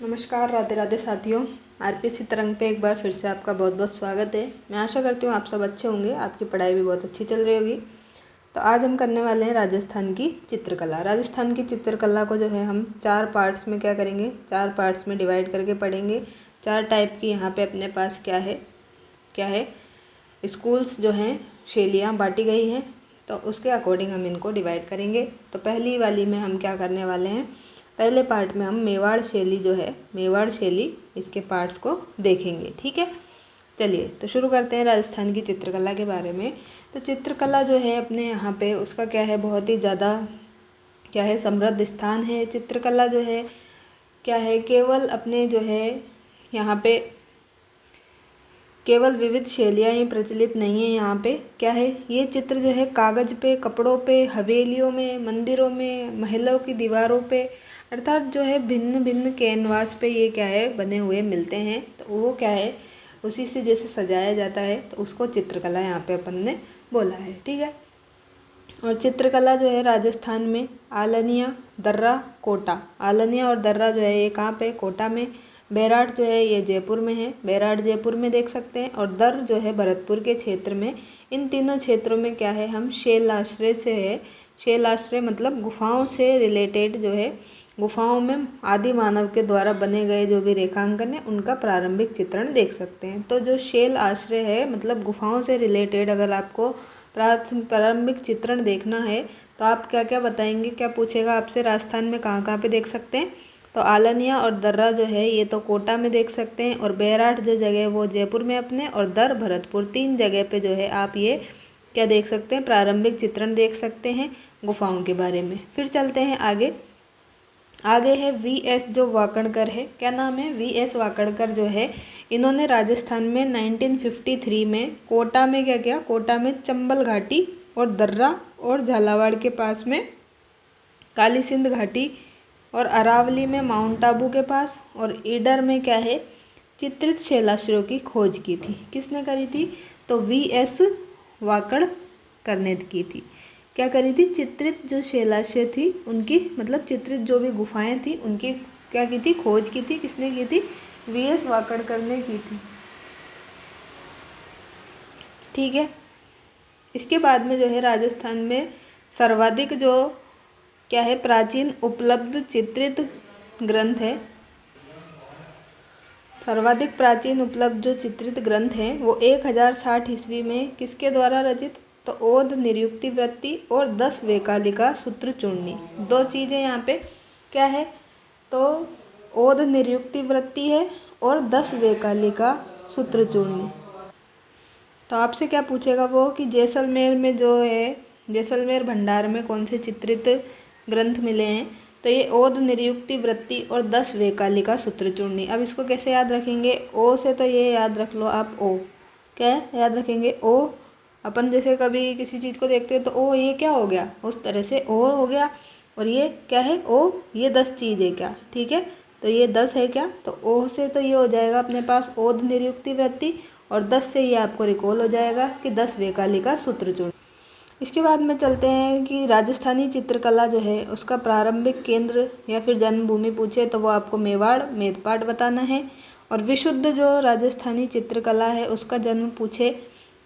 नमस्कार, राधे राधे साथियों। आरपीएससी तरंग पे एक बार फिर से आपका बहुत बहुत स्वागत है। मैं आशा करती हूँ आप सब अच्छे होंगे, आपकी पढ़ाई भी बहुत अच्छी चल रही होगी। तो आज हम करने वाले हैं राजस्थान की चित्रकला। राजस्थान की चित्रकला को जो है हम 4 पार्ट्स में क्या करेंगे, 4 पार्ट्स में डिवाइड करके पढ़ेंगे। 4 टाइप की यहाँ पे अपने पास क्या है स्कूल्स जो हैं, शैलियाँ बांटी गई हैं, तो उसके अकॉर्डिंग हम इनको डिवाइड करेंगे। तो पहली वाली में हम क्या करने वाले हैं, पहले पार्ट में हम मेवाड़ शैली जो है, मेवाड़ शैली, इसके पार्ट्स को देखेंगे। ठीक है, चलिए तो शुरू करते हैं राजस्थान की चित्रकला के बारे में। तो चित्रकला जो है अपने यहाँ पे उसका क्या है, बहुत ही ज़्यादा क्या है, समृद्ध स्थान है। चित्रकला जो है क्या है, केवल अपने जो है यहाँ पे केवल विविध शैलियाँ ही प्रचलित नहीं है। यहाँ पे क्या है, ये चित्र जो है कागज़ पे, कपड़ों पे, हवेलियों में, मंदिरों में, महलों की दीवारों पे, अर्थात जो है भिन्न भिन्न कैनवास पे ये क्या है बने हुए मिलते हैं। तो वो क्या है, उसी से जैसे सजाया जाता है तो उसको चित्रकला यहाँ पे अपन ने बोला है। ठीक है, और चित्रकला जो है राजस्थान में आलनिया, दर्रा, कोटा, आलनिया और दर्रा जो है ये कहाँ पे, कोटा में। बैराट जो है ये जयपुर में है, बैराट जयपुर में देख सकते हैं। और दर जो है भरतपुर के क्षेत्र में। इन तीनों क्षेत्रों में क्या है, हम शैलाश्रय से है, शैलाश्रय मतलब गुफाओं से रिलेटेड जो है, गुफाओं में आदि मानव के द्वारा बने गए जो भी रेखांकन है उनका प्रारंभिक चित्रण देख सकते हैं। तो जो शैल आश्रय है मतलब गुफाओं से रिलेटेड अगर आपको प्रारंभिक चित्रण देखना है तो आप क्या क्या बताएंगे, क्या पूछेगा आपसे, राजस्थान में कहाँ कहाँ पे देख सकते हैं। तो आलनिया और दर्रा जो है ये तो कोटा में देख सकते हैं, और बैराट जो जगह है वो जयपुर में अपने, और दर भरतपुर, 3 जगह पे जो है आप ये क्या देख सकते हैं, प्रारंभिक चित्रण देख सकते हैं गुफाओं के बारे में। फिर चलते हैं आगे है वीएस जो वाकणकर है, क्या नाम है, वीएस वाकणकर जो है, इन्होंने राजस्थान में 1953 में कोटा में क्या किया, कोटा में चंबल घाटी और दर्रा और झालावाड़ के पास में काली सिंध घाटी और अरावली में माउंट आबू के पास और ईडर में क्या है चित्रित शैलाश्रयों की खोज की थी। किसने करी थी, तो वीएस वाकणकर ने की थी। क्या करी थी, चित्रित जो शैलाश्रय थी उनकी, मतलब चित्रित जो भी गुफाएं थी उनकी क्या की थी, खोज की थी। किसने की थी, वीएस वाकणकर ने की थी। ठीक है, इसके बाद में जो है राजस्थान में सर्वाधिक जो क्या है प्राचीन उपलब्ध चित्रित ग्रंथ है, सर्वाधिक प्राचीन उपलब्ध जो चित्रित ग्रंथ हैं वो 1060 ईस्वी में किसके द्वारा रचित, तो ओद निरुक्ति वृत्ति और 10 वैकालिका सूत्र चूर्णी। 2 चीज़ें यहाँ पे क्या है, तो ओद निरुक्ति वृत्ति है और 10 वैकालिका सूत्र चूर्णी। तो आपसे क्या पूछेगा वो कि जैसलमेर में जो है, जैसलमेर भंडार में कौन से चित्रित ग्रंथ मिले हैं, तो ये ओद निरुक्ति वृत्ति और 10 वैकालिका सूत्र चूर्णी। अब इसको कैसे याद रखेंगे, ओ से तो ये याद रख लो आप, ओ क्या याद रखेंगे, ओ अपन जैसे कभी किसी चीज़ को देखते हैं तो ओ ये क्या हो गया, उस तरह से ओ हो गया। और ये क्या है, ओ ये 10 चीज़ है क्या, ठीक है, तो ये 10 है क्या, तो ओ से तो ये हो जाएगा अपने पास ओद निरुक्ति वृत्ति, और 10 से ये आपको रिकॉल हो जाएगा कि 10 वैकालिका सूत्र चूर्णी। इसके बाद में चलते हैं कि राजस्थानी चित्रकला जो है उसका प्रारंभिक केंद्र या फिर जन्मभूमि पूछे तो वो आपको मेवाड़ मेदपाट बताना है। और विशुद्ध जो राजस्थानी चित्रकला है उसका जन्म पूछे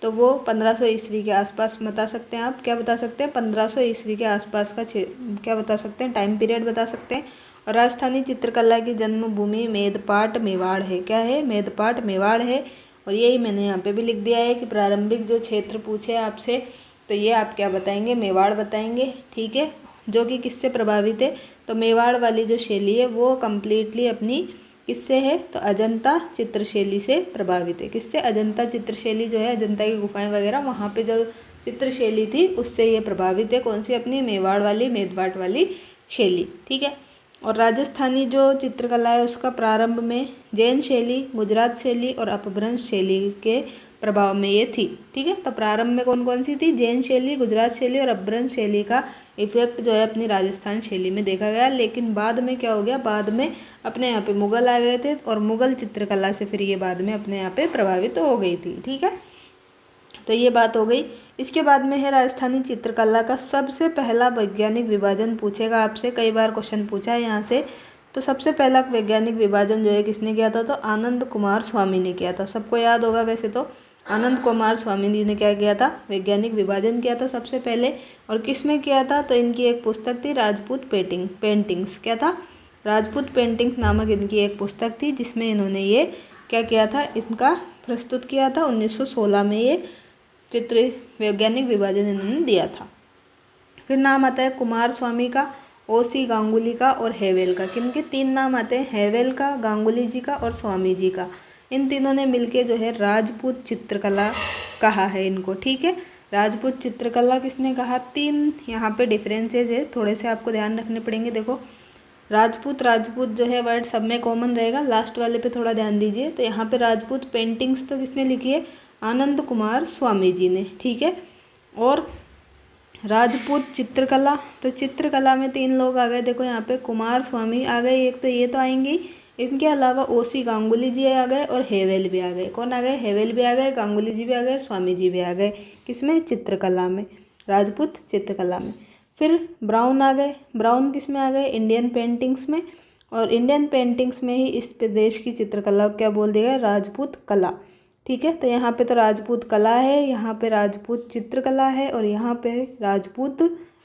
तो वो 1500 ईस्वी के आसपास बता सकते हैं आप, क्या बता सकते हैं, 1500 ईस्वी के आसपास का क्या बता सकते हैं, टाइम पीरियड बता सकते हैं। और राजस्थानी चित्रकला की जन्मभूमि मेदपाट मेवाड़ है, क्या है, मेदपाट मेवाड़ है। और यही मैंने यहाँ पे भी लिख दिया है कि प्रारंभिक जो क्षेत्र पूछे आपसे तो ये आप क्या बताएंगे, मेवाड़ बताएंगे। ठीक है, जो कि किससे प्रभावित है, तो मेवाड़ वाली जो शैली है वो कम्प्लीटली अपनी किससे है, तो अजंता चित्रशैली से प्रभावित है। किससे, अजंता चित्रशैली जो है, अजंता की गुफाएं वगैरह वहाँ पे जो चित्रशैली थी उससे ये प्रभावित है। कौन सी, अपनी मेवाड़ वाली मेदपाट वाली शैली। ठीक है, और राजस्थानी जो चित्रकला है उसका प्रारंभ में जैन शैली, गुजरात शैली और अपभ्रंश शैली के प्रभाव में ये थी। ठीक है, तो प्रारंभ में कौन कौन सी थी, जैन शैली, गुजरात शैली और अपभ्रंश शैली का इफेक्ट जो है अपनी राजस्थान शैली में देखा गया। लेकिन बाद में क्या हो गया, बाद में अपने यहाँ पे मुगल आ गए थे और मुगल चित्रकला से फिर ये बाद में अपने यहाँ पे प्रभावित हो गई थी। ठीक है, तो ये बात हो गई। इसके बाद में है राजस्थानी चित्रकला का सबसे पहला वैज्ञानिक विभाजन पूछेगा आपसे, कई बार क्वेश्चन पूछा है यहाँ से। तो सबसे पहला वैज्ञानिक विभाजन जो है किसने किया था, तो आनंद कुमार स्वामी ने किया था। सबको याद होगा वैसे तो, आनंद कुमार स्वामी जी ने क्या किया था, वैज्ञानिक विभाजन किया था सबसे पहले। और किस में किया था, तो इनकी एक पुस्तक थी राजपूत पेंटिंग्स। क्या था, राजपूत पेंटिंग्स नामक इनकी एक पुस्तक थी, जिसमें इन्होंने ये क्या किया था, इसका प्रस्तुत किया था। 1916 में ये चित्र वैज्ञानिक विभाजन इन्होंने दिया था। फिर नाम आता है कुमार स्वामी का, ओसी गांगुली का और हेवेल का। किनके 3 नाम आते हैं, हेवेल का, गांगुली जी का और स्वामी जी का। इन तीनों ने मिलके जो है राजपूत चित्रकला कहा है इनको। ठीक है, राजपूत चित्रकला किसने कहा। 3 यहाँ पे डिफरेंसेस है, थोड़े से आपको ध्यान रखने पड़ेंगे। देखो राजपूत जो है वर्ड सब में कॉमन रहेगा, लास्ट वाले पे थोड़ा ध्यान दीजिए। तो यहाँ पे राजपूत पेंटिंग्स तो किसने लिखी है, आनंद कुमार स्वामी जी ने। ठीक है, और राजपूत चित्रकला, तो चित्रकला में 3 लोग आ गए। देखो यहाँ पे कुमार स्वामी आ गए, एक तो ये तो आएंगे ही, इनके अलावा ओसी गांगुली जी आ गए और हेवेल भी आ गए। कौन आ गए, हेवेल भी आ गए, गांगुली जी भी आ गए, स्वामी जी भी आ गए। किसमें, चित्रकला में, राजपूत चित्रकला में। फिर ब्राउन आ गए, ब्राउन किस में आ गए, इंडियन पेंटिंग्स में। और इंडियन पेंटिंग्स में ही इस प्रदेश की चित्रकला क्या बोल दिया गया, राजपूत कला। ठीक है, तो यहाँ पे तो राजपूत कला है, यहाँ पे राजपूत चित्रकला है और यहाँ पे राजपूत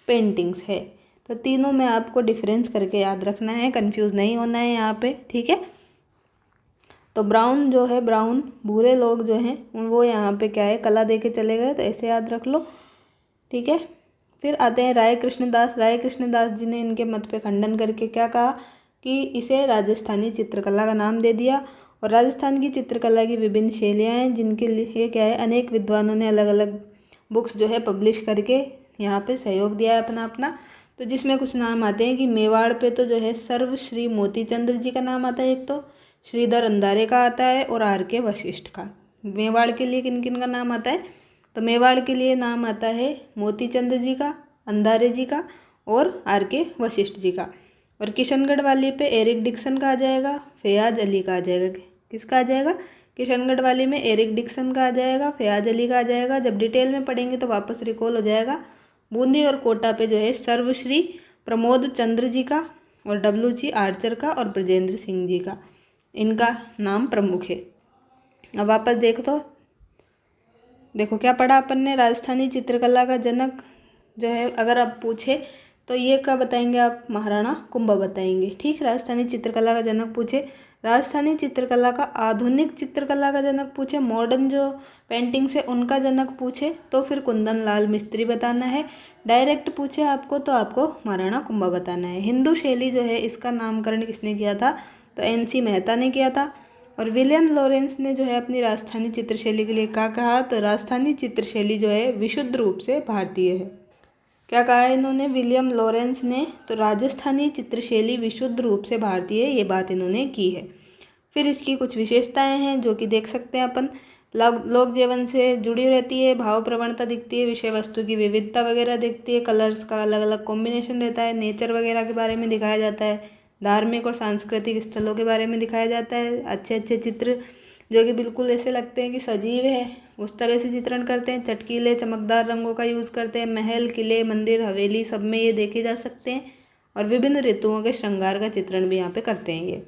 पेंटिंग्स है। तो तीनों में आपको डिफरेंस करके याद रखना है, कंफ्यूज नहीं होना है यहाँ पे। ठीक है, तो ब्राउन जो है, ब्राउन भूरे लोग जो हैं वो यहाँ पे क्या है, कला दे के चले गए, तो ऐसे याद रख लो। ठीक है, फिर आते हैं राय कृष्णदास। राय कृष्णदास जी ने इनके मत पे खंडन करके क्या कहा कि इसे राजस्थानी चित्रकला का नाम दे दिया। और राजस्थान की चित्रकला की विभिन्न शैलियाँ हैं, जिनके लिए क्या है, अनेक विद्वानों ने अलग अलग बुक्स जो है पब्लिश करके यहाँ पे सहयोग दिया है अपना अपना। तो जिसमें कुछ नाम आते हैं कि मेवाड़ पे तो जो है सर्वश्री मोतीचंद्र जी का नाम आता है, एक तो श्रीधर अंधारे का आता है और आर के वशिष्ठ का। मेवाड़ के लिए किन किन का नाम आता है, तो मेवाड़ के लिए नाम आता है मोतीचंद्र जी का, अंधारे जी का और आर के वशिष्ठ जी का। और किशनगढ़ वाली पे एरिक डिक्सन का आ जाएगा, फयाज अली का आ जाएगा। किसका आ जाएगा, किशनगढ़ वाली में एरिक डिक्सन का आ जाएगा, फयाज अली का आ जाएगा। जब डिटेल में पढ़ेंगे तो वापस रिकॉल हो जाएगा। बूंदी और कोटा पे जो है सर्वश्री प्रमोद चंद्र जी का और WG आर्चर का और ब्रजेंद्र सिंह जी का, इनका नाम प्रमुख है। अब वापस देखो क्या पढ़ा अपन ने, राजस्थानी चित्रकला का जनक जो है अगर आप पूछे तो ये क्या बताएंगे आप, महाराणा कुंभा बताएंगे। ठीक, राजस्थानी चित्रकला का जनक पूछे, राजस्थानी चित्रकला का आधुनिक चित्रकला का जनक पूछे, मॉडर्न जो पेंटिंग्स है उनका जनक पूछे तो फिर कुंदन लाल मिस्त्री बताना है। डायरेक्ट पूछे आपको तो आपको महाराणा कुंभा बताना है। हिंदू शैली जो है इसका नामकरण किसने किया था, तो NC मेहता ने किया था। और विलियम लॉरेंस ने जो है अपनी राजस्थानी चित्रशैली के लिए क्या कहा, तो राजस्थानी चित्रशैली जो है विशुद्ध रूप से भारतीय है। क्या कहा है इन्होंने, विलियम लॉरेंस ने, तो राजस्थानी चित्रशैली विशुद्ध रूप से भारतीय है, ये बात इन्होंने की है। फिर इसकी कुछ विशेषताएं हैं जो कि देख सकते हैं अपन, लोक जीवन से जुड़ी रहती है, भाव प्रवणता दिखती है, विषय वस्तु की विविधता वगैरह दिखती है, कलर्स का अलग अलग कॉम्बिनेशन रहता है, नेचर वगैरह के बारे में दिखाया जाता है, धार्मिक और सांस्कृतिक स्थलों के बारे में दिखाया जाता है। अच्छे अच्छे चित्र जो कि बिल्कुल ऐसे लगते हैं कि सजीव है, उस तरह से चित्रण करते हैं। चटकीले चमकदार रंगों का यूज़ करते हैं। महल, किले, मंदिर, हवेली सब में ये देखे जा सकते हैं। और विभिन्न ऋतुओं के श्रृंगार का चित्रण भी यहाँ पे करते हैं ये।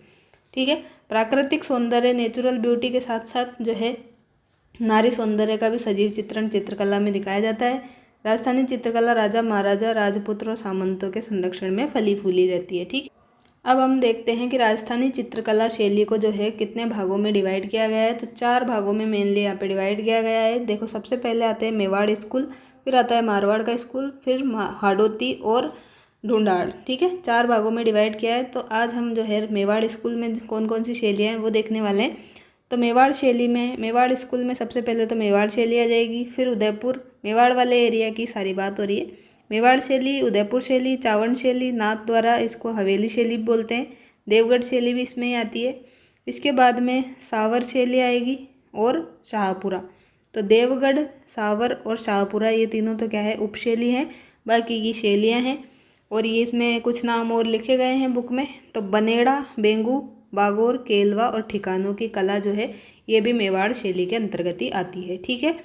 ठीक है, प्राकृतिक सौंदर्य, नेचुरल ब्यूटी के साथ साथ जो है नारी सौंदर्य का भी सजीव चित्रण चित्रकला में दिखाया जाता है। राजस्थानी चित्रकला राजा महाराजा, राजपुत्र और सामंतों के संरक्षण में फली फूली रहती है। ठीक, अब हम देखते हैं कि राजस्थानी चित्रकला शैली को जो है कितने भागों में डिवाइड किया गया है। तो 4 भागों में मेनली यहाँ पे डिवाइड किया गया है। देखो सबसे पहले आते हैं मेवाड़ स्कूल, फिर आता है मारवाड़ का स्कूल, फिर हाडोती और ढूंढाड़। ठीक है, 4 भागों में डिवाइड किया है। तो आज हम जो है मेवाड़ स्कूल में कौन कौन सी शैलियाँ हैं वो देखने वाले हैं। तो मेवाड़ शैली में, मेवाड़ स्कूल में सबसे पहले तो मेवाड़ शैली आ जाएगी, फिर उदयपुर, मेवाड़ वाले एरिया की सारी बात हो रही है। मेवाड़ शैली, उदयपुर शैली, चावड़ शैली, नाथ द्वारा इसको हवेली शैली बोलते हैं, देवगढ़ शैली भी इसमें ही आती है। इसके बाद में सावर शैली आएगी और शाहपुरा। तो देवगढ़, सावर और शाहपुरा ये तीनों तो क्या है, उपशैली हैं, बाकी की शैलियाँ हैं। और ये इसमें कुछ नाम और लिखे गए हैं बुक में। तो बनेड़ा, बेंगू, बागोर, केलवा और ठिकानों की कला जो है ये भी मेवाड़ शैली के अंतर्गत ही आती है। ठीक है,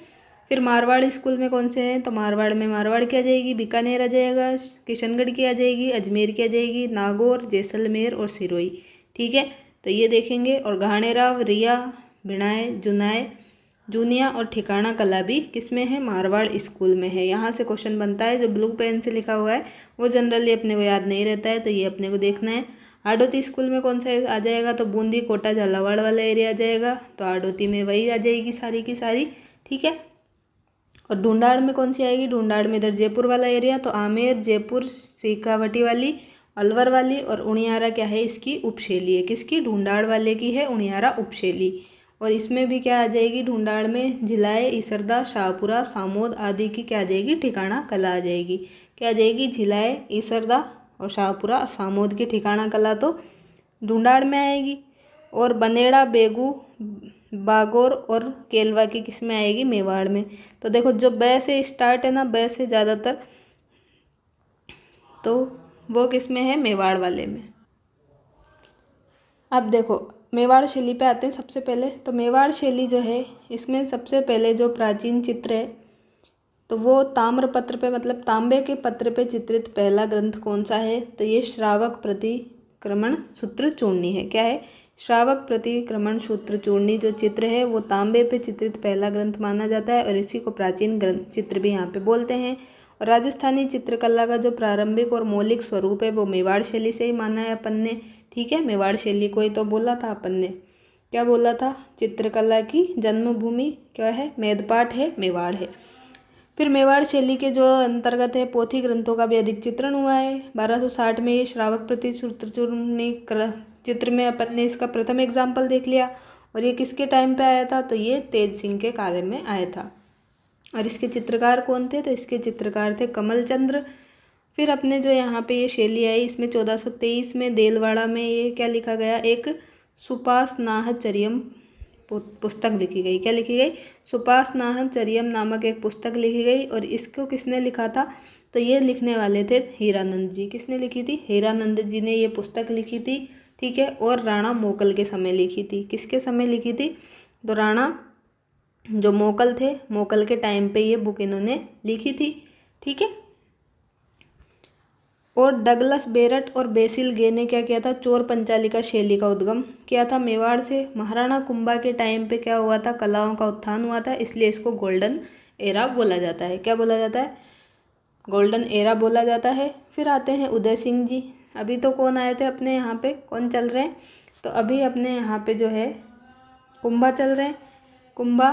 फिर मारवाड़ स्कूल में कौन से हैं, तो मारवाड़ में मारवाड़ की आ जाएगी, बीकानेर आ जाएगा, किशनगढ़ की आ जाएगी, अजमेर की आ जाएगी, नागौर, जैसलमेर और सिरोही। ठीक है, तो ये देखेंगे। और घाणेराव, रिया, भिणाय, जुनाय, जूनिया और ठिकाना कला भी किसमें है, मारवाड़ स्कूल में है। यहाँ से क्वेश्चन बनता है, जो ब्लू पेन से लिखा हुआ है वो जनरली अपने को याद नहीं रहता है, तो ये अपने को देखना है। हाडोती स्कूल में कौन सा आ जाएगा, तो बूंदी, कोटा, झालावाड़ वाला एरिया आ जाएगा, तो हाडोती में वही आ जाएगी सारी की सारी। ठीक है, और ढूंढाड़ में कौन सी आएगी, ढूंढाड़ में इधर जयपुर वाला एरिया, तो आमेर, जयपुर, शेखावटी वाली, अलवर वाली, और उनियारा क्या है, इसकी उपशैली है, किसकी, ढूंढाड़ वाले की है उनियारा उपशैली। और इसमें भी क्या आ जाएगी, ढूंढाड़ में झिलाए, इसरदा, शाहपुरा, सामोद आदि की क्या आ जाएगी, ठिकाना कला आ जाएगी। क्या आ जाएगी, झिलाए, इसरदा और शाहपुरा और सामोद की ठिकाना कला तो ढूंढाड़ में आएगी। और बनेड़ा, बेगू, बागौर और केलवा की किस में आएगी, मेवाड़ में। तो देखो जो बै से स्टार्ट है ना, बै से ज़्यादातर, तो वो किस में है, मेवाड़ वाले में। अब देखो मेवाड़ शैली पे आते हैं सबसे पहले। तो मेवाड़ शैली जो है, इसमें सबसे पहले जो प्राचीन चित्र है, तो वो ताम्रपत्र पे, मतलब तांबे के पत्र पे चित्रित पहला ग्रंथ कौन सा है, तो ये श्रावक प्रतिक्रमण सूत्र चूर्णी है। क्या है, श्रावक प्रतिक्रमण सूत्र चूर्णी जो चित्र है वो तांबे पे चित्रित पहला ग्रंथ माना जाता है, और इसी को प्राचीन ग्रंथ चित्र भी यहाँ पे बोलते हैं। और राजस्थानी चित्रकला का जो प्रारंभिक और मौलिक स्वरूप है वो मेवाड़ शैली से ही माना है अपन ने। ठीक है, मेवाड़ शैली को ही तो बोला था अपन ने, क्या बोला था, चित्रकला की जन्मभूमि क्या है, मेदपाट है, मेवाड़ है। फिर मेवाड़ शैली के जो अंतर्गत है पोथी ग्रंथों का भी अधिक चित्रण हुआ है। 1260 में ये श्रावक प्रति सूत्र चूर्णी चित्र में अपन ने इसका प्रथम एग्जाम्पल देख लिया। और ये किसके टाइम पे आया था, तो ये तेज सिंह के कार्य में आया था। और इसके चित्रकार कौन थे, तो इसके चित्रकार थे कमल चंद्र। फिर अपने जो यहाँ पे ये शैली आई, इसमें 1423 में देलवाड़ा में ये क्या लिखा गया, एक सुपासनाहचर्यम पुस्तक लिखी गई। क्या लिखी गई, सुपासनाहचर्यम नामक एक पुस्तक लिखी गई। और इसको किसने लिखा था, तो ये लिखने वाले थे हीरानंद जी। किसने लिखी थी, हीरानंद जी ने ये पुस्तक लिखी थी। ठीक है, और राणा मोकल के समय लिखी थी। किसके समय लिखी थी, तो राणा जो मोकल थे, मोकल के टाइम पे ये बुक इन्होंने लिखी थी। ठीक है, और डगलस बेरट और बेसिल गे ने क्या किया था, चोर पंचालिका शैली का उद्गम किया था मेवाड़ से। महाराणा कुंभा के टाइम पे क्या हुआ था, कलाओं का उत्थान हुआ था, इसलिए इसको गोल्डन एरा बोला जाता है। क्या बोला जाता है, गोल्डन एरा बोला जाता है। फिर आते हैं उदय सिंह जी। अभी तो कौन आए थे अपने यहाँ पे, कौन चल रहे हैं, तो अभी अपने यहाँ पे जो है कुंभा चल रहे हैं। कुंभा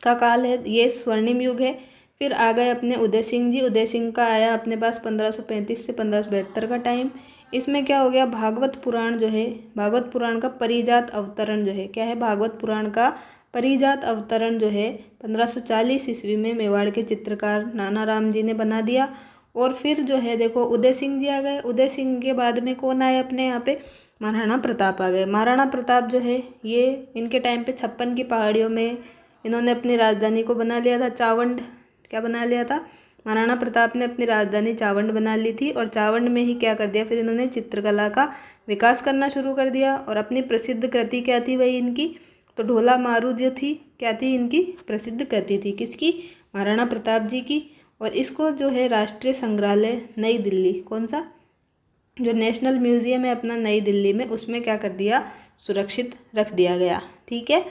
का काल है, ये स्वर्णिम युग है। फिर आ गए अपने उदय सिंह जी। उदय सिंह का आया अपने पास 1535 से 1572 का टाइम। इसमें क्या हो गया, भागवत पुराण जो है, भागवत पुराण का परिजात अवतरण जो है, क्या है, भागवत पुराण का परिजात अवतरण जो है 1540 ईस्वी में मेवाड़ के चित्रकार नाना राम जी ने बना दिया। और फिर जो है देखो उदय सिंह जी आ गए। उदय सिंह के बाद में कौन आए अपने यहाँ पे, महाराणा प्रताप आ गए। महाराणा प्रताप जो है ये इनके टाइम पे 56 की पहाड़ियों में इन्होंने अपनी राजधानी को बना लिया था, चावंड। क्या बना लिया था, महाराणा प्रताप ने अपनी राजधानी चावंड बना ली थी। और चावंड में ही क्या कर दिया, फिर इन्होंने चित्रकला का विकास करना शुरू कर दिया। और अपनी प्रसिद्ध कृति क्या थी वही इनकी, तो ढोला मारू जो थी, क्या थी इनकी प्रसिद्ध कृति थी, किसकी, महाराणा प्रताप जी की। और इसको जो है राष्ट्रीय संग्रहालय नई दिल्ली, कौन सा, जो नेशनल म्यूजियम है अपना नई दिल्ली में, उसमें क्या कर दिया, सुरक्षित रख दिया गया। ठीक है,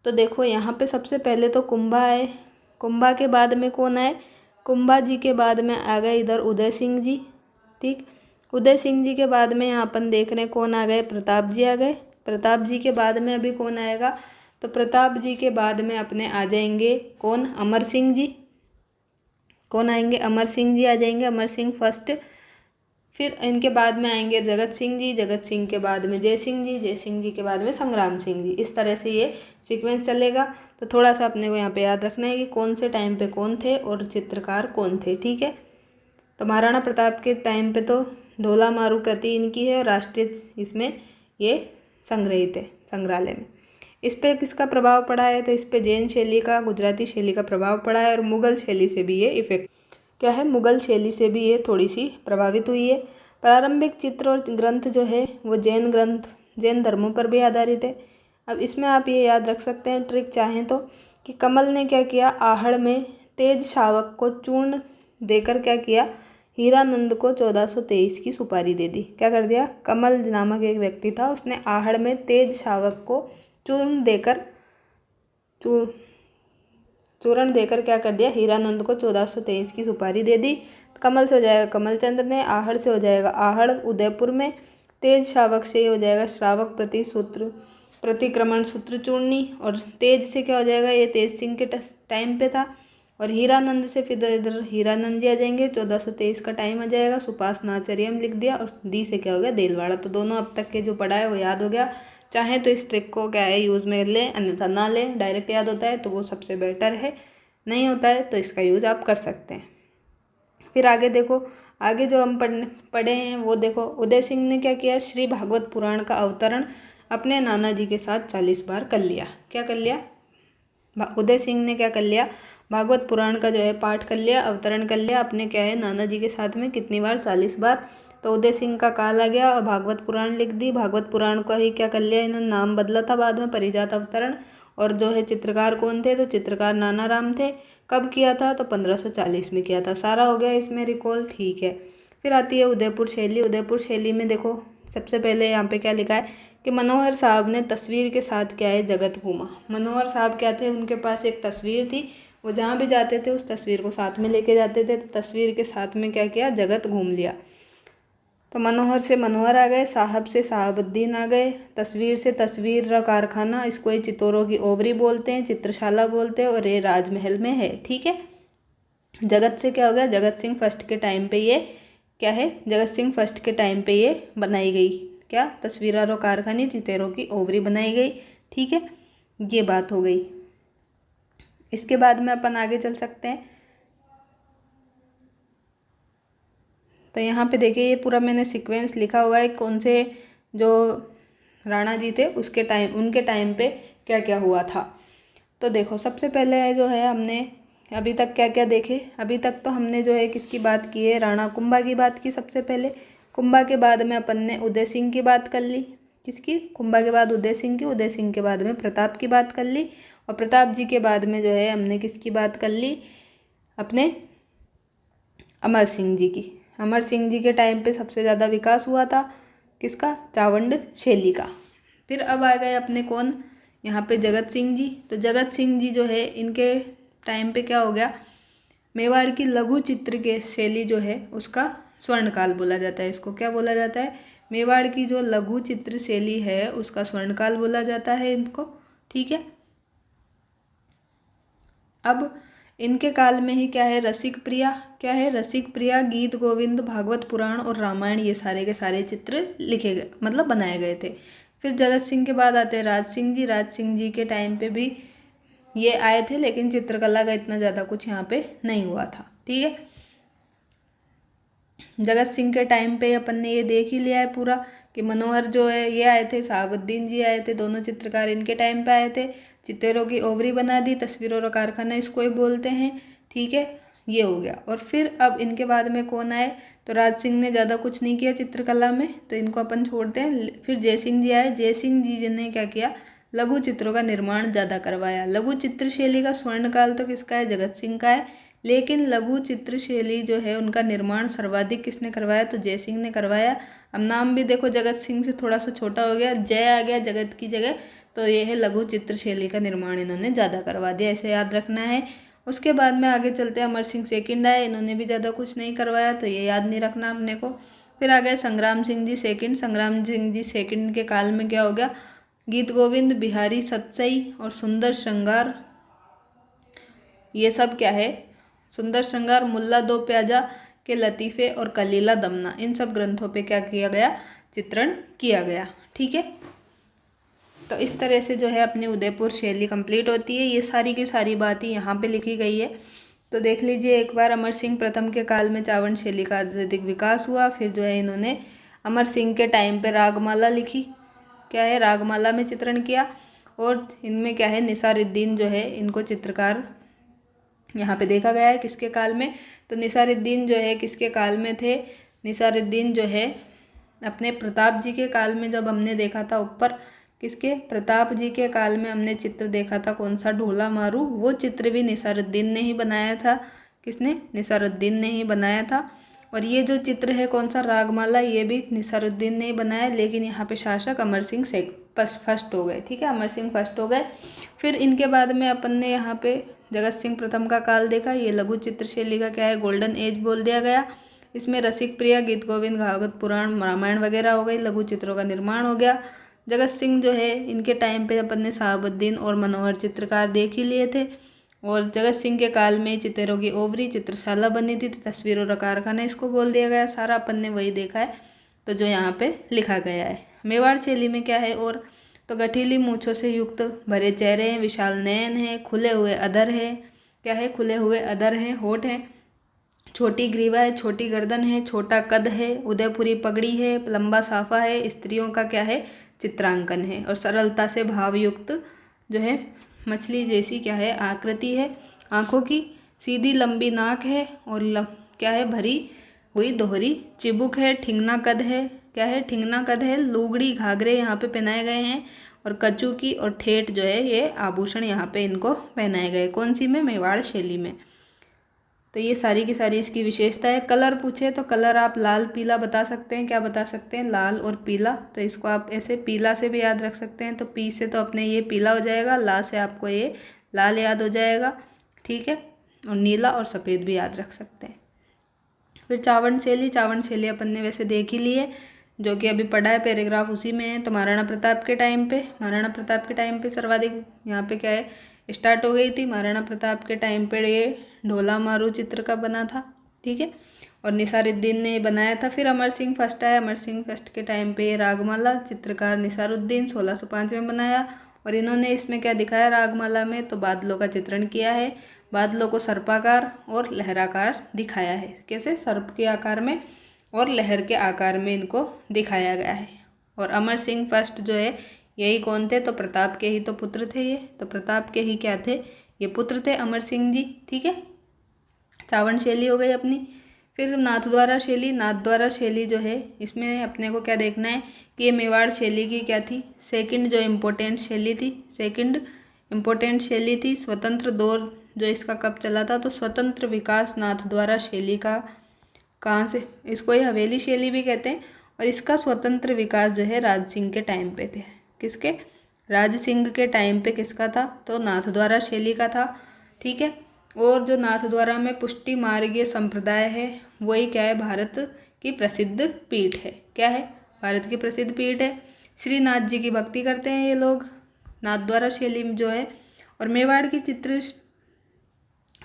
तो देखो यहाँ पे सबसे पहले तो कुंभा आए। कुंभा के बाद में कौन आए, कुंभा जी के बाद में आ गए इधर उदय सिंह जी। ठीक, उदय सिंह जी के बाद में यहाँ अपन देख रहे हैं कौन आ गए, प्रताप जी आ गए। प्रताप जी के बाद में अभी कौन आएगा, तो प्रताप जी के बाद में अपने आ जाएंगे कौन, अमर सिंह जी। कौन आएंगे, अमर सिंह जी आ जाएंगे, अमर सिंह फर्स्ट। फिर इनके बाद में आएंगे जगत सिंह जी, जगत सिंह के बाद में जय सिंह जी, जय सिंह जी के बाद में संग्राम सिंह जी। इस तरह से ये सीक्वेंस चलेगा। तो थोड़ा सा अपने को यहाँ पे याद रखना है कि कौन से टाइम पे कौन थे और चित्रकार कौन थे। ठीक है, तो महाराणा प्रताप के टाइम पे तो ढोला मारू कृति इनकी है और राष्ट्रीय इसमें ये संग्रहित है संग्रहालय में। इस पर किसका प्रभाव पड़ा है, तो इस पर जैन शैली का, गुजराती शैली का प्रभाव पड़ा है। और मुग़ल शैली से भी ये इफेक्ट क्या है, मुग़ल शैली से भी ये थोड़ी सी प्रभावित हुई है। प्रारंभिक चित्र और ग्रंथ जो है वो जैन ग्रंथ, जैन धर्मों पर भी आधारित है। अब इसमें आप ये याद रख सकते हैं ट्रिक चाहें तो, कि कमल ने क्या किया, आहड़ में तेज शावक को चूर्ण देकर क्या किया, हीरानंद को 1423 की सुपारी दे दी। क्या कर दिया, कमल नामक एक व्यक्ति था, उसने आहड़ में तेज शावक को चूर्ण देकर चूर्ण देकर क्या कर दिया, हीरानंद को 1423 की सुपारी दे दी। कमल से हो जाएगा कमलचंद्र ने, आहड़ से हो जाएगा आहड़ उदयपुर में, तेज शावक से हो जाएगा श्रावक प्रतिक्रमण सूत्र चूर्णी, और तेज से क्या हो जाएगा, ये तेज सिंह के टाइम पे था, और हीरानंद से फिर इधर हीरानंद जी आ जाएंगे, 1423 का टाइम आ जाएगा, सुपासनाचर्यम लिख दिया, और दी से क्या हो गया, देलवाड़ा। तो दोनों अब तक के जो पढ़ा है वो याद हो गया। चाहे तो इस ट्रिक को क्या है यूज़ में लें, अन्यथा ना लें। डायरेक्ट याद होता है तो वो सबसे बेटर है, नहीं होता है तो इसका यूज़ आप कर सकते हैं। फिर आगे देखो, आगे जो हम पढ़े हैं वो देखो, उदय सिंह ने क्या किया, श्री भागवत पुराण का अवतरण अपने नाना जी के साथ 40 बार कर लिया। क्या कर लिया, उदय सिंह ने क्या कर लिया, भागवत पुराण का जो है पाठ कर लिया, अवतरण कर लिया अपने क्या है नाना जी के साथ में। कितनी बार, 40 बार। तो उदय सिंह का काल आ गया और भागवत पुराण लिख दी। भागवत पुराण का ही क्या कर लिया इन्होंने, नाम बदला था बाद में, परिजात अवतरण। और जो है चित्रकार कौन थे, तो चित्रकार नाना राम थे। कब किया था, तो 1540 में किया था। सारा हो गया इसमें रिकॉल, ठीक है। फिर आती है उदयपुर शैली। उदयपुर शैली में देखो, सबसे पहले यहाँ पे क्या लिखा है कि मनोहर साहब ने तस्वीर के साथ क्या है जगत घूमा। मनोहर साहब क्या थे, उनके पास एक तस्वीर थी, वो जहाँ भी जाते थे उस तस्वीर को साथ में लेके जाते थे, तो तस्वीर के साथ में क्या किया, जगत घूम लिया। तो मनोहर से मनोहर आ गए, साहब से साहबुद्दीन आ गए, तस्वीर से तस्वीर का कारखाना, इसको ये चित्तौरों की ओवरी बोलते हैं, चित्रशाला बोलते हैं, और ये राजमहल में है, ठीक है। जगत से क्या हो गया, जगत सिंह फर्स्ट के टाइम पे ये क्या है, जगत सिंह फर्स्ट के टाइम पे ये बनाई गई, क्या, तस्वीरों कारखाने चित्तौरों की ओवरी बनाई गई, ठीक है। ये बात हो गई। इसके बाद में अपन आगे चल सकते हैं। तो यहाँ पे देखिए, ये पूरा मैंने सीक्वेंस लिखा हुआ है, कौन से जो राणा जी थे उसके टाइम, उनके टाइम पे क्या क्या हुआ था। तो देखो, सबसे पहले जो है हमने अभी तक क्या क्या देखे। अभी तक तो हमने जो है किसकी बात की है, राणा कुंभा की बात की सबसे पहले। कुंभा के बाद में अपन ने उदय सिंह की बात कर ली। किसकी, कुंभा के बाद उदय सिंह की, उदय सिंह के बाद में प्रताप की बात कर ली, और प्रताप जी के बाद में जो है हमने किसकी बात कर ली, अपने अमर सिंह जी की। अमर सिंह जी के टाइम पे सबसे ज़्यादा विकास हुआ था किसका, चावंड शैली का। फिर अब आ गए अपने कौन, यहाँ पे जगत सिंह जी। तो जगत सिंह जी जो है इनके टाइम पे क्या हो गया, मेवाड़ की लघु चित्र के शैली जो है उसका स्वर्णकाल बोला जाता है। इसको क्या बोला जाता है, मेवाड़ की जो लघु चित्र शैली है उसका स्वर्णकाल बोला जाता है इनको, ठीक है। अब इनके काल में ही क्या है, रसिक प्रिया, क्या है, रसिक प्रिया, गीत गोविंद, भागवत पुराण और रामायण, ये सारे के सारे चित्र लिखे गए, मतलब बनाए गए थे। फिर जगत सिंह के बाद आते हैं राज सिंह जी। राज सिंह जी के टाइम पे भी ये आए थे, लेकिन चित्रकला का इतना ज़्यादा कुछ यहाँ पे नहीं हुआ था, ठीक है। जगत सिंह के टाइम पे अपन ने ये देख ही लिया है पूरा, कि मनोहर जो है ये आए थे, साहबुद्दीन जी आए थे, दोनों चित्रकार इनके टाइम पे आए थे। चित्तौरों की ओवरी बना दी, तस्वीरों का कारखाना इसको ही बोलते हैं, ठीक है। ये हो गया। और फिर अब इनके बाद में कौन आए, तो राज सिंह ने ज़्यादा कुछ नहीं किया चित्रकला में, तो इनको अपन छोड़ते हैं। फिर जय सिंह जी आए। जय सिंह जी ने क्या किया, लघु चित्रों का निर्माण ज़्यादा करवाया। लघु चित्र शैली का स्वर्णकाल तो किसका है, जगत सिंह का है, लेकिन लघु चित्र शैली जो है उनका निर्माण सर्वाधिक किसने करवाया, तो जय सिंह ने करवाया। अब नाम भी देखो, जगत सिंह से थोड़ा सा छोटा हो गया, जय आ गया जगत की जगह, तो ये है लघु चित्र शैली का निर्माण इन्होंने ज़्यादा करवा दिया, ऐसे याद रखना है। उसके बाद में आगे चलते हैं, अमर सिंह सेकंड आए, इन्होंने भी ज़्यादा कुछ नहीं करवाया, तो ये याद नहीं रखना अपने को। फिर आ गए संग्राम सिंह जी सेकंड। संग्राम सिंह जी सेकंड के काल में क्या हो गया, गीत गोविंद, बिहारी सतसई और सुंदर श्रृंगार, ये सब क्या है, सुंदर श्रृंगार, मुल्ला दो प्याजा के लतीफ़े और कलीला दमना, इन सब ग्रंथों पे क्या किया गया, चित्रण किया गया, ठीक है। तो इस तरह से जो है अपनी उदयपुर शैली कंप्लीट होती है। ये सारी की सारी बातें यहाँ पे लिखी गई है, तो देख लीजिए एक बार। अमर सिंह प्रथम के काल में चावंड शैली का अत्यधिक विकास हुआ। फिर जो है इन्होंने अमर सिंह के टाइम पे रागमाला लिखी, क्या है, रागमाला में चित्रण किया। और इनमें क्या है, निसारुद्दीन जो है इनको चित्रकार यहाँ पे देखा गया है किसके काल में, तो निसारुद्दीन जो है किसके काल में थे, निसारुद्दीन जो है अपने प्रताप जी के काल में, जब हमने देखा था ऊपर किसके? प्रताप जी के काल में हमने चित्र देखा था कौन सा? ढोला मारू। वो चित्र भी निसारुद्दीन ने ही बनाया था। किसने? निसारुद्दीन ने ही बनाया था। और ये जो चित्र है कौन सा? रागमाला, ये भी निसारुद्दीन ने ही बनाया, लेकिन यहाँ पे शासक अमर सिंह फर्स्ट हो गए। ठीक है, अमर सिंह फर्स्ट हो गए। फिर इनके बाद में अपन ने यहाँ पे जगत सिंह प्रथम का काल देखा। ये लघु चित्र शैली का क्या है? गोल्डन एज बोल दिया गया। इसमें रसिक प्रिया, गीत गोविंद, भागवत पुराण, रामायण वगैरह हो गई, लघु चित्रों का निर्माण हो गया। जगत सिंह जो है इनके टाइम पे अपन ने शहाबुद्दीन और मनोहर चित्रकार देख ही लिए थे। और जगत सिंह के काल में चित्रों की ओवरी चित्रशाला बनी थी, तस्वीरों का कारखाना इसको बोल दिया गया। सारा अपन ने वही देखा है, तो जो यहाँ पे लिखा गया है। मेवाड़ शैली में क्या है? और तो गठीली मूछों से युक्त भरे चेहरे हैं, विशाल नयन है, खुले हुए अधर है। क्या है? खुले हुए अधर हैं, होठ हैं, छोटी ग्रीवा है, छोटी गर्दन है, छोटा कद है, उदयपुरी पगड़ी है, लंबा साफा है। स्त्रियों का क्या है? चित्रांकन है। और सरलता से भावयुक्त जो है मछली जैसी क्या है? आकृति है आँखों की। सीधी लंबी नाक है और क्या है? भरी हुई दोहरी चिबुक है। ठिंगना कद है। क्या है? ठिंगना कद है। लुगड़ी घाघरे यहाँ पे पहनाए गए हैं। और कचू की और ठेठ जो है ये आभूषण यहाँ पे इनको पहनाए गए। कौन सी में? मेवाड़ शैली में। तो ये सारी की सारी इसकी विशेषता है। कलर पूछे तो कलर आप लाल पीला बता सकते हैं। क्या बता सकते हैं? लाल और पीला। तो इसको आप ऐसे पीला से भी याद रख सकते हैं। तो पी से तो अपने ये पीला हो जाएगा, ला से आपको ये लाल याद हो जाएगा। ठीक है, और नीला और सफ़ेद भी याद रख सकते हैं। फिर चावड़ शैली। चावड़ शैली अपन ने वैसे देख ही ली है, जो कि अभी पढ़ा है, पैराग्राफ उसी में है। तो महाराणा प्रताप के टाइम पे सर्वाधिक यहाँ पे क्या है? स्टार्ट हो गई थी। महाराणा प्रताप के टाइम पे ये ढोला मारू चित्र का बना था। ठीक है, और निसारुद्दीन ने बनाया था। फिर अमर सिंह फर्स्ट आया। अमर सिंह फर्स्ट के टाइम पे ये रागमाला चित्रकार निसारुद्दीन 1605 में बनाया। और इन्होंने इसमें क्या दिखाया? रागमाला में तो बादलों का चित्रण किया है। बादलों को सर्पाकार और लहराकार दिखाया है। कैसे? सर्प के आकार में और लहर के आकार में इनको दिखाया गया है। और अमर सिंह फर्स्ट जो है यही कौन थे? तो प्रताप के ही तो पुत्र थे ये। तो प्रताप के ही क्या थे? ये पुत्र थे अमर सिंह जी। ठीक है, चावड़ शैली हो गई अपनी। फिर नाथद्वारा शैली। नाथद्वारा शैली जो है इसमें अपने को क्या देखना है कि ये मेवाड़ शैली की क्या थी? सेकंड जो इम्पोर्टेंट शैली थी। सेकंड इम्पोर्टेंट शैली थी। स्वतंत्र दौर जो इसका कब चला था? तो स्वतंत्र विकास नाथद्वारा शैली का कहाँ से? इसको ये हवेली शैली भी कहते हैं। और इसका स्वतंत्र विकास जो है राज सिंह के टाइम पे थे। किसके? राज सिंह के टाइम पे किसका था? तो नाथद्वारा शैली का था। ठीक है, और जो नाथद्वारा में पुष्टि मार्गीय संप्रदाय है वही क्या है? भारत की प्रसिद्ध पीठ है। क्या है? भारत की प्रसिद्ध पीठ है। श्रीनाथ जी की भक्ति करते हैं ये लोग नाथद्वारा शैली में जो है। और मेवाड़ की चित्र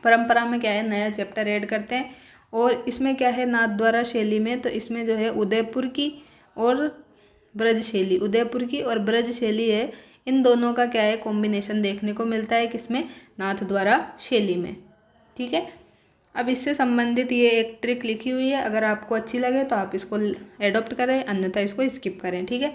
परंपरा में क्या है? नया चैप्टर ऐड करते हैं। और इसमें क्या है? नाथद्वारा शैली में तो इसमें जो है उदयपुर की और ब्रज शैली, उदयपुर की और ब्रज शैली है, इन दोनों का क्या है? कॉम्बिनेशन देखने को मिलता है। किसमें? नाथद्वारा शैली में। ठीक है, अब इससे संबंधित ये एक ट्रिक लिखी हुई है, अगर आपको अच्छी लगे तो आप इसको एडॉप्ट करें, अन्यथा इसको स्किप करें। ठीक है,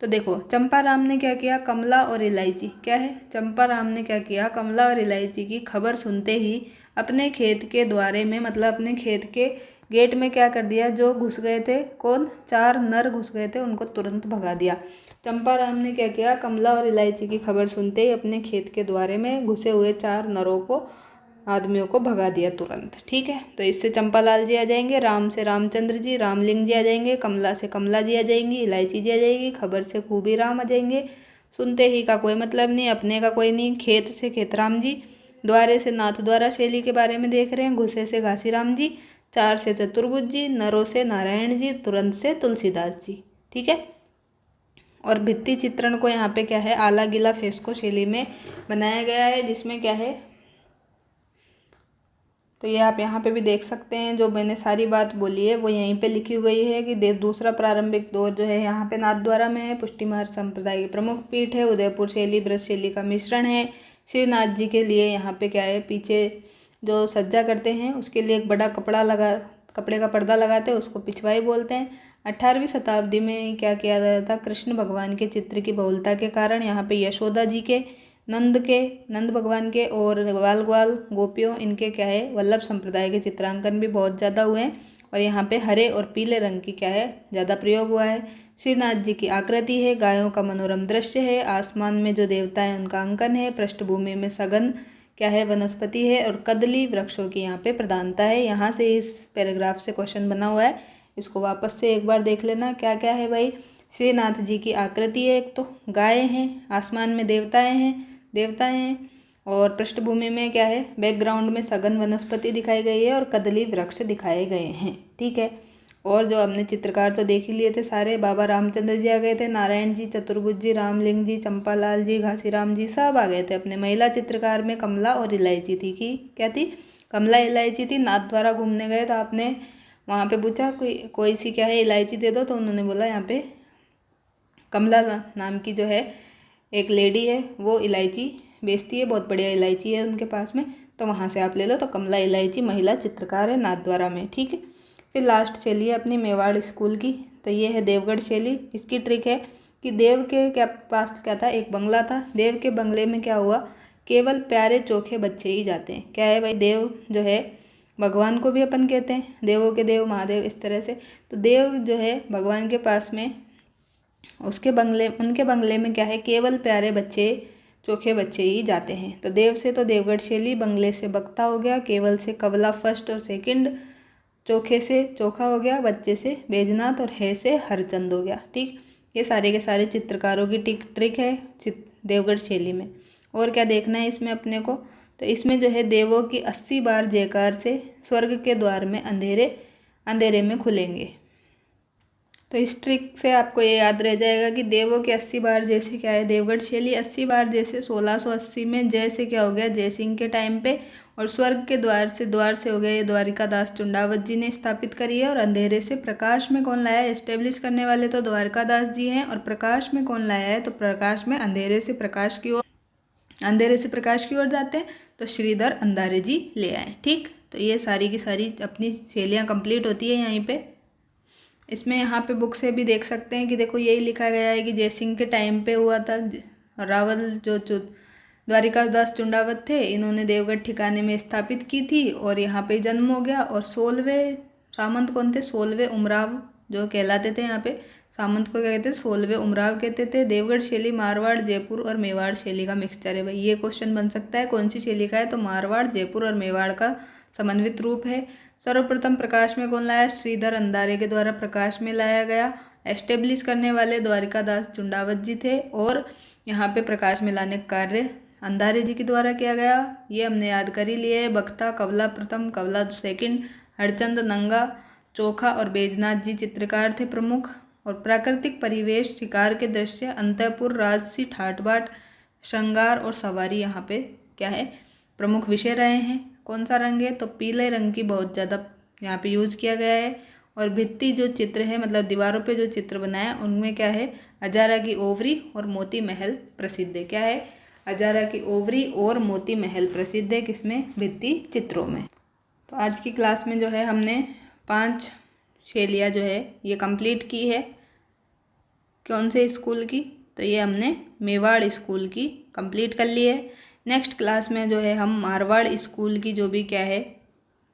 तो देखो चंपाराम ने क्या किया? कमला और इलायची। क्या है? चंपाराम ने क्या किया? कमला और इलायची की खबर सुनते ही अपने खेत के द्वारे में, मतलब अपने खेत के गेट में क्या कर दिया? जो घुस गए थे, कौन? 4 नर घुस गए थे, उनको तुरंत भगा दिया। चंपाराम ने क्या किया? कमला और इलायची की खबर सुनते ही अपने खेत के द्वारे में घुसे हुए 4 नरों को, आदमियों को भगा दिया तुरंत। ठीक है, तो इससे चंपालाल जी आ जाएंगे, राम से रामचंद्र जी, रामलिंग जी आ जाएंगे, कमला से कमला जी आ जाएंगी, इलायची जी आ जाएगी, खबर से खूबी राम आ जाएंगे, सुनते ही का कोई मतलब नहीं, अपने का कोई नहीं, खेत से खेतराम जी, द्वारे से नाथद्वारा शैली के बारे में देख रहे हैं, घुसे से घासीराम जी, 4 से चतुर्भुज जी, नरों से नारायण जी, तुरंत से तुलसीदास जी। ठीक है, और भित्ति चित्रण को यहाँ पे क्या है? आला गिला फेस्को शैली में बनाया गया है, जिसमें क्या है? तो ये आप यहाँ पे भी देख सकते हैं, जो मैंने सारी बात बोली है वो यहीं पे लिखी गई है कि दूसरा प्रारंभिक दौर जो है यहाँ पे नाथद्वारा में है। पुष्टिमार संप्रदाय की प्रमुख पीठ है। उदयपुर शैली ब्रज शैली का मिश्रण है। श्रीनाथ जी के लिए यहाँ पे क्या है? पीछे जो सज्जा करते हैं उसके लिए एक बड़ा कपड़े का पर्दा लगाते हैं, उसको पिछवाई बोलते हैं। 18वीं शताब्दी में क्या किया गया था? कृष्ण भगवान के चित्र की बहुलता के कारण यहाँ पे यशोदा जी के, नंद भगवान के और ग्वाल गोपियों, इनके क्या है? वल्लभ संप्रदाय के चित्रांकन भी बहुत ज़्यादा हुए हैं। और यहाँ पे हरे और पीले रंग की क्या है ज़्यादा प्रयोग हुआ है। श्रीनाथ जी की आकृति है, गायों का मनोरम दृश्य है, आसमान में जो देवता है उनका अंकन है, पृष्ठभूमि में सघन क्या है वनस्पति है और कदली वृक्षों की यहाँ पे प्रधानता है। यहाँ से इस पैराग्राफ से क्वेश्चन बना हुआ है, इसको वापस से एक बार देख लेना क्या क्या है भाई। श्रीनाथ जी की आकृति है, एक तो गाय हैं, आसमान में देवताएं हैं और पृष्ठभूमि में क्या है बैकग्राउंड में सघन वनस्पति दिखाई गई है और कदली वृक्ष दिखाए गए हैं। ठीक है, और जो हमने चित्रकार तो देख ही लिए थे सारे, बाबा रामचंद्र जी आ गए थे, नारायण जी, चतुर्भुज जी, रामलिंग जी, चंपालाल जी, घासीराम जी सब आ गए थे। अपने महिला चित्रकार में कमला और इलायची थी कि क्या थी, कमला इलायची थी। नाथ द्वारा घूमने गए तो आपने वहाँ पे पूछा कोई सी क्या है इलायची दे दो, तो उन्होंने बोला यहाँ पे कमला नाम की जो है एक लेडी है वो इलायची बेचती है, बहुत बढ़िया इलायची है उनके पास में, तो वहाँ से आप ले लो। तो कमला इलायची महिला चित्रकार है नाथद्वारा में। ठीक है, फिर लास्ट शैली है अपनी मेवाड़ स्कूल की, तो ये है देवगढ़ शैली। इसकी ट्रिक है कि देव के क्या पास क्या था, एक बंगला था, देव के बंगले में क्या हुआ, केवल प्यारे चोखे बच्चे ही जाते हैं। क्या है भाई, देव जो है भगवान को भी अपन कहते हैं, देवों के देव महादेव इस तरह से, तो देव जो है भगवान के पास में उनके बंगले में क्या है केवल प्यारे बच्चे चोखे बच्चे ही जाते हैं। तो देव से तो देवगढ़ शैली, बंगले से बक्ता हो गया, केवल से कवला फर्स्ट और सेकंड, चोखे से चोखा हो गया, बच्चे से बैजनाथ और है से हरचंद हो गया। ठीक, ये सारे के सारे चित्रकारों की ट्रिक है देवगढ़ शैली में। और क्या देखना है इसमें अपने को, तो इसमें जो है देवों की 80 बार जयकार से स्वर्ग के द्वार में अंधेरे में खुलेंगे। तो इस ट्रिक से आपको ये याद रह जाएगा कि देवों के 80 बार जैसे क्या है देवगढ़ शैली, 80 बार जैसे 1680 में जैसे क्या हो गया जयसिंह के टाइम पे, और स्वर्ग के द्वार से हो गया ये द्वारिकादास चुंडावत जी ने स्थापित करी है। और अंधेरे से प्रकाश में कौन लाया है, एस्टेब्लिश करने वाले तो द्वारकादास जी हैं, और प्रकाश में कौन लाया है, तो प्रकाश में अंधेरे से प्रकाश की ओर जाते हैं तो श्रीधर अंधारे जी ले आए। ठीक, तो ये सारी की सारी अपनी शैलियाँ कंप्लीट होती है यहीं पे। इसमें यहाँ पे बुक से भी देख सकते हैं कि देखो यही लिखा गया है कि जयसिंह के टाइम पे हुआ था। रावल जो द्वारिकादास चुंडावत थे, इन्होंने देवगढ़ ठिकाने में स्थापित की थी और यहाँ पे जन्म हो गया। और 16वें सामंत कौन थे, 16वें उमराव जो कहलाते थे। यहाँ पे सामंत को क्या कहते थे, 16वें उमराव कहते थे। देवगढ़ शैली मारवाड़, जयपुर और मेवाड़ शैली का मिक्सचर है। भाई ये क्वेश्चन बन सकता है कौन सी शैली का है, तो मारवाड़, जयपुर और मेवाड़ का समन्वित रूप है। सर्वप्रथम प्रकाश में कौन लाया, श्रीधर अंधारे के द्वारा प्रकाश में लाया गया। एस्टेब्लिश करने वाले द्वारिकादास चुंडावत जी थे और यहाँ पे प्रकाश में लाने का कार्य अंधारे जी के द्वारा किया गया। ये हमने याद कर ही लिया है। बख्ता, कवला प्रथम, कवला सेकंड, हरचंद, नंगा, चोखा और बैजनाथ जी चित्रकार थे प्रमुख। और प्राकृतिक परिवेश, शिकार के दृश्य, अंतःपुर, राजसी, ठाट बाट, श्रृंगार और सवारी यहाँ पे क्या है प्रमुख विषय रहे हैं। कौन सा रंग है, तो पीले रंग की बहुत ज़्यादा यहाँ पे यूज किया गया है। और भित्ति जो चित्र है मतलब दीवारों पे जो चित्र बनाया उनमें क्या है, अजारा की ओवरी और मोती महल प्रसिद्ध है। क्या है, अजारा की ओवरी और मोती महल प्रसिद्ध है किसमें, भित्ति चित्रों में। तो आज की क्लास में जो है हमने 5 शैलियाँ जो है ये कंप्लीट की है। कौन से स्कूल की, तो ये हमने मेवाड़ स्कूल की कंप्लीट कर ली है। नेक्स्ट क्लास में जो है हम मारवाड़ स्कूल की जो भी क्या है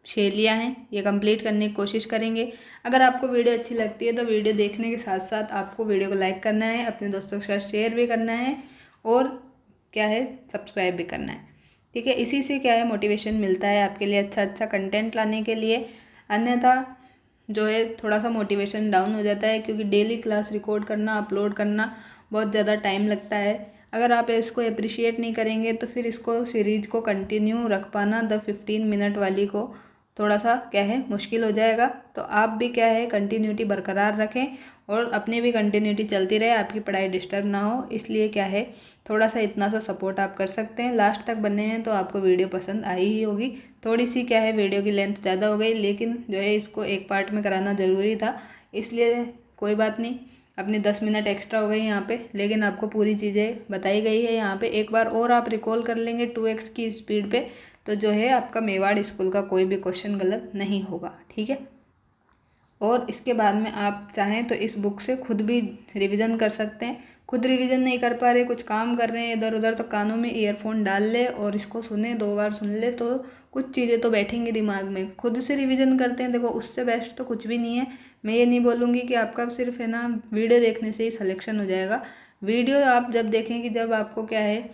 शैलियाँ हैं ये कंप्लीट करने की कोशिश करेंगे। अगर आपको वीडियो अच्छी लगती है तो वीडियो देखने के साथ साथ आपको वीडियो को लाइक करना है, अपने दोस्तों के साथ शेयर भी करना है और क्या है सब्सक्राइब भी करना है। ठीक है, इसी से क्या है मोटिवेशन मिलता है आपके लिए अच्छा कंटेंट लाने के लिए। अन्यथा जो है थोड़ा सा मोटिवेशन डाउन हो जाता है क्योंकि डेली क्लास रिकॉर्ड करना, अपलोड करना बहुत ज़्यादा टाइम लगता है। अगर आप इसको अप्रिशिएट नहीं करेंगे तो फिर इसको सीरीज़ को कंटिन्यू रख पाना 15 मिनट वाली को थोड़ा सा क्या है मुश्किल हो जाएगा। तो आप भी क्या है कंटिन्यूटी बरकरार रखें और अपनी भी कंटिन्यूटी चलती रहे, आपकी पढ़ाई डिस्टर्ब ना हो। इसलिए क्या है थोड़ा सा इतना सा सपोर्ट आप कर सकते हैं। लास्ट तक बने हैं तो आपको वीडियो पसंद आई ही होगी। थोड़ी सी क्या है वीडियो की लेंथ ज़्यादा हो गई, लेकिन जो है इसको एक पार्ट में कराना ज़रूरी था, इसलिए कोई बात नहीं, अपनी 10 मिनट एक्स्ट्रा हो गई यहाँ पे, लेकिन आपको पूरी चीज़ें बताई गई है यहाँ पे। एक बार और आप रिकॉल कर लेंगे 2x की स्पीड पे तो जो है आपका मेवाड़ स्कूल का कोई भी क्वेश्चन गलत नहीं होगा। ठीक है, और इसके बाद में आप चाहें तो इस बुक से खुद भी रिवीजन कर सकते हैं। खुद रिवीजन नहीं कर पा रहे, कुछ काम कर रहे हैं इधर उधर, तो कानों में ईयरफोन डाल ले और इसको सुने, 2 बार सुन ले तो कुछ चीज़ें तो बैठेंगी दिमाग में। खुद से रिवीजन करते हैं, देखो उससे बेस्ट तो कुछ भी नहीं है। मैं ये नहीं बोलूँगी कि आपका सिर्फ है ना वीडियो देखने से ही सिलेक्शन हो जाएगा। वीडियो आप जब देखेंगे, जब आपको क्या है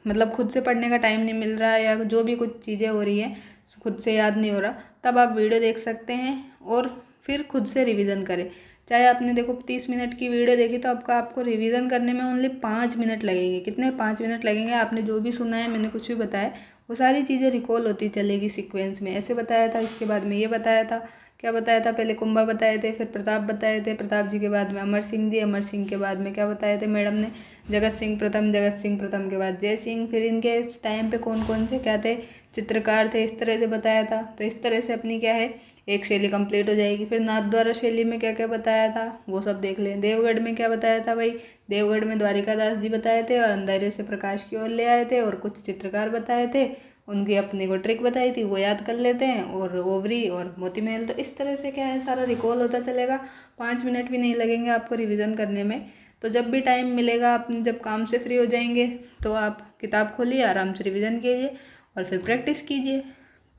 मतलब खुद से पढ़ने का टाइम नहीं मिल रहा है या जो भी कुछ चीज़ें हो रही है खुद से याद नहीं हो रहा, तब आप वीडियो देख सकते हैं और फिर खुद से रिवीजन करें। चाहे आपने देखो 30 मिनट की वीडियो देखी तो आपको रिवीजन करने में ओनली 5 मिनट लगेंगे। कितने? 5 मिनट लगेंगे। आपने जो भी सुना है, मैंने कुछ भी बताया, वो सारी चीज़ें रिकॉल होती चलेगी सीक्वेंस में। ऐसे बताया था, इसके बाद में ये बताया था, क्या बताया था, पहले कुंभा बताए थे, फिर प्रताप बताए थे, प्रताप जी के बाद में अमर सिंह जी, अमर सिंह के बाद में क्या बताए थे मैडम ने, जगत सिंह प्रथम, जगत सिंह प्रथम के बाद जय सिंह। फिर इनके इस टाइम पे कौन कौन से क्या थे चित्रकार थे, इस तरह से बताया था। तो इस तरह से अपनी क्या है एक शैली कंप्लीट हो जाएगी। फिर नाथद्वारा शैली में क्या क्या बताया था वो सब देख लें। देवगढ़ में क्या बताया था भाई, देवगढ़ में द्वारिका दास जी बताए थे और अंधेरे से प्रकाश की ओर ले आए थे, और कुछ चित्रकार बताए थे, उनकी अपने को ट्रिक बताई थी, वो याद कर लेते हैं। और ओवरी और मोती महल, तो इस तरह से क्या है सारा रिकॉल होता चलेगा। 5 मिनट भी नहीं लगेंगे आपको रिवीजन करने में। तो जब भी टाइम मिलेगा, आप जब काम से फ्री हो जाएंगे तो आप किताब खोलिए, आराम से रिवीजन कीजिए और फिर प्रैक्टिस कीजिए।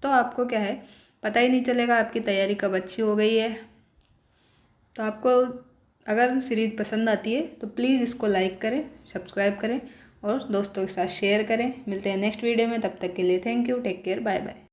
तो आपको क्या है पता ही नहीं चलेगा आपकी तैयारी कब अच्छी हो गई है। तो आपको अगर सीरीज़ पसंद आती है तो प्लीज़ इसको लाइक करें, सब्सक्राइब करें और दोस्तों के साथ शेयर करें। मिलते हैं नेक्स्ट वीडियो में, तब तक के लिए thank you, take care, bye bye.